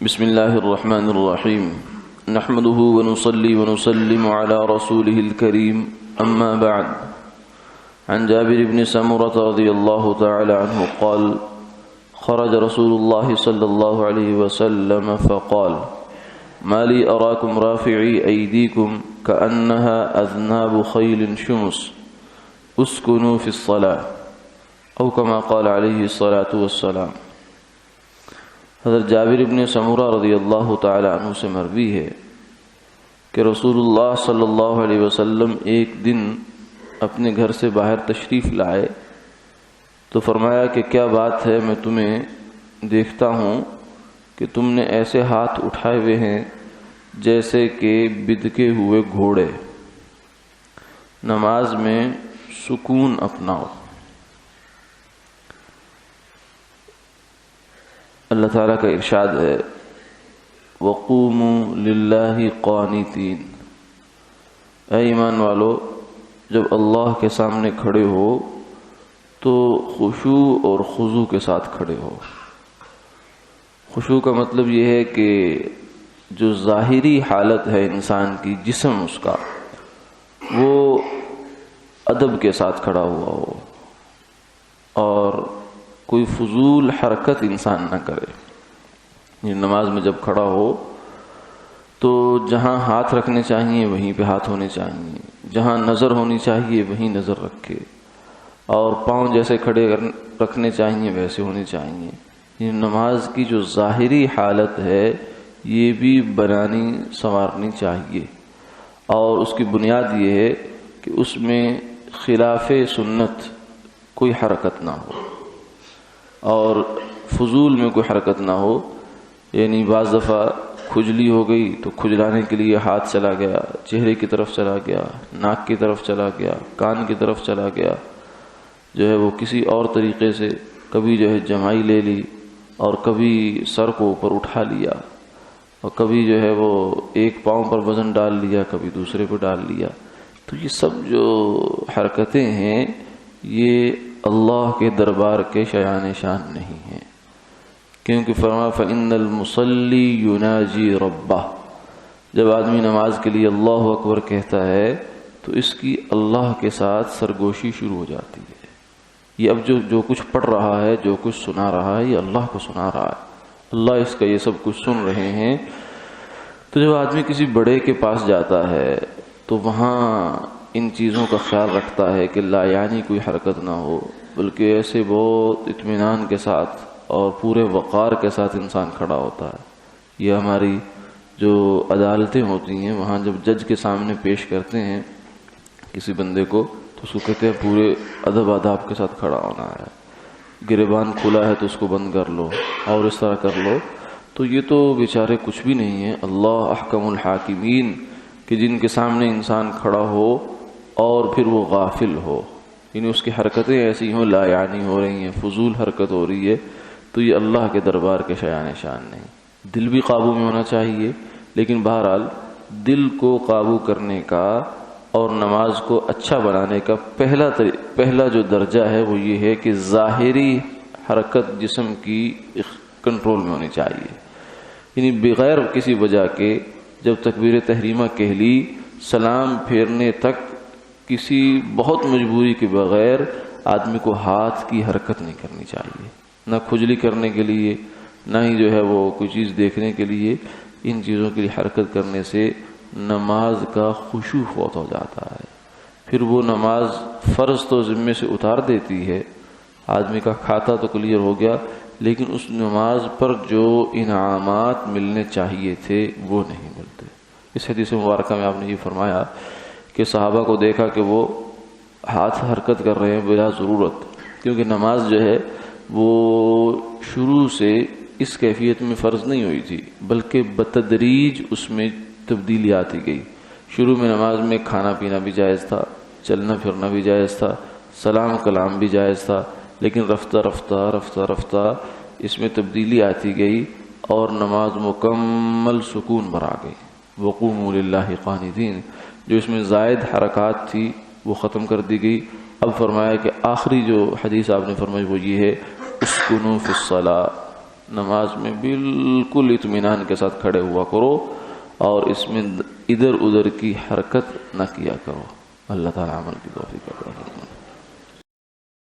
بسم الله الرحمن الرحيم نحمده ونصلي ونسلم على رسوله الكريم أما بعد عن جابر بن سمرة رضي الله تعالى عنه قال خرج رسول الله صلى الله عليه وسلم فقال ما لي أراكم رافعي أيديكم كأنها أذناب خيل شمس اسكنوا في الصلاة أو كما قال عليه الصلاة والسلام۔ حضرت جابر ابن سمرہ رضی اللہ تعالی عنہ سے مروی ہے کہ رسول اللہ صلی اللہ علیہ وسلم ایک دن اپنے گھر سے باہر تشریف لائے تو فرمایا کہ کیا بات ہے، میں تمہیں دیکھتا ہوں کہ تم نے ایسے ہاتھ اٹھائے ہوئے ہیں جیسے کہ بدکے ہوئے گھوڑے، نماز میں سکون اپناؤ۔ اللہ تعالیٰ کا ارشاد ہے وَقُومُوا لِلَّهِ قَانِتِينَ، اے ایمان والو جب اللہ کے سامنے کھڑے ہو تو خشوع اور خضوع کے ساتھ کھڑے ہو۔ خشوع کا مطلب یہ ہے کہ جو ظاہری حالت ہے انسان کی، جسم اس کا، وہ ادب کے ساتھ کھڑا ہوا ہو اور کوئی فضول حرکت انسان نہ کرے۔ یہ نماز میں جب کھڑا ہو تو جہاں ہاتھ رکھنے چاہیے وہیں پہ ہاتھ ہونے چاہیے، جہاں نظر ہونی چاہیے وہیں نظر رکھے، اور پاؤں جیسے کھڑے رکھنے چاہیے ویسے ہونے چاہیے۔ یہ نماز کی جو ظاہری حالت ہے یہ بھی بنانی سنوارنی چاہیے، اور اس کی بنیاد یہ ہے کہ اس میں خلاف سنت کوئی حرکت نہ ہو اور فضول میں کوئی حرکت نہ ہو۔ یعنی بعض دفعہ کھجلی ہو گئی تو کھجلانے کے لیے ہاتھ چلا گیا، چہرے کی طرف چلا گیا، ناک کی طرف چلا گیا، کان کی طرف چلا گیا، جو ہے وہ کسی اور طریقے سے کبھی جو ہے جمائی لے لی، اور کبھی سر کو اوپر اٹھا لیا، اور کبھی جو ہے وہ ایک پاؤں پر وزن ڈال لیا، کبھی دوسرے پہ ڈال لیا۔ تو یہ سب جو حرکتیں ہیں یہ اللہ کے دربار کے شایان شان نہیں ہیں، کیونکہ فرمایا فَإِنَّ الْمُصَلِّي يُنَاجِي رَبَّهُ، جب آدمی نماز کے لیے اللہ اکبر کہتا ہے تو اس کی اللہ کے ساتھ سرگوشی شروع ہو جاتی ہے۔ یہ اب جو کچھ پڑھ رہا ہے، جو کچھ سنا رہا ہے، یہ اللہ کو سنا رہا ہے، اللہ اس کا یہ سب کچھ سن رہے ہیں۔ تو جب آدمی کسی بڑے کے پاس جاتا ہے تو وہاں ان چیزوں کا خیال رکھتا ہے کہ لا یعنی کوئی حرکت نہ ہو، بلکہ ایسے بہت اطمینان کے ساتھ اور پورے وقار کے ساتھ انسان کھڑا ہوتا ہے۔ یہ ہماری جو عدالتیں ہوتی ہیں، وہاں جب جج کے سامنے پیش کرتے ہیں کسی بندے کو تو اس کو کہتے ہیں پورے ادب آداب کے ساتھ کھڑا ہونا ہے، گریبان کھلا ہے تو اس کو بند کر لو اور اس طرح کر لو۔ تو یہ تو بیچارے کچھ بھی نہیں ہیں، اللہ احکم الحاکمین، کہ جن کے سامنے انسان کھڑا ہو اور پھر وہ غافل ہو، یعنی اس کی حرکتیں ایسی ہوں لا یعنی ہو رہی ہیں، فضول حرکت ہو رہی ہے، تو یہ اللہ کے دربار کے شایان شان نہیں۔ دل بھی قابو میں ہونا چاہیے، لیکن بہرحال دل کو قابو کرنے کا اور نماز کو اچھا بنانے کا پہلا جو درجہ ہے وہ یہ ہے کہ ظاہری حرکت جسم کی کنٹرول میں ہونی چاہیے، یعنی بغیر کسی وجہ کے جب تکبیر تحریمہ کہہ لی، سلام پھیرنے تک کسی بہت مجبوری کے بغیر آدمی کو ہاتھ کی حرکت نہیں کرنی چاہیے، نہ کھجلی کرنے کے لیے، نہ ہی جو ہے وہ کوئی چیز دیکھنے کے لیے۔ ان چیزوں کے لیے حرکت کرنے سے نماز کا خشوع فوت ہو جاتا ہے، پھر وہ نماز فرض تو ذمے سے اتار دیتی ہے، آدمی کا کھاتا تو کلیئر ہو گیا، لیکن اس نماز پر جو انعامات ملنے چاہیے تھے وہ نہیں ملتے۔ اس حدیث مبارکہ میں آپ نے یہ فرمایا کہ صحابہ کو دیکھا کہ وہ ہاتھ حرکت کر رہے ہیں بلا ضرورت، کیونکہ نماز جو ہے وہ شروع سے اس کیفیت میں فرض نہیں ہوئی تھی، بلکہ بتدریج اس میں تبدیلی آتی گئی۔ شروع میں نماز میں کھانا پینا بھی جائز تھا، چلنا پھرنا بھی جائز تھا، سلام کلام بھی جائز تھا، لیکن رفتہ رفتہ اس میں تبدیلی آتی گئی اور نماز مکمل سکون پر آ گئی۔ وقوموا للہ قانتین، جو اس میں زائد حرکات تھی وہ ختم کر دی گئی۔ اب فرمایا کہ آخری جو حدیث آپ نے فرمائی وہ یہ ہے اسکنوا فی الصلاۃ، نماز میں بالکل اطمینان کے ساتھ کھڑے ہوا کرو اور اس میں ادھر ادھر کی حرکت نہ کیا کرو. اللہ تعالیٰ عمل کی توفیق عطا فرمائے.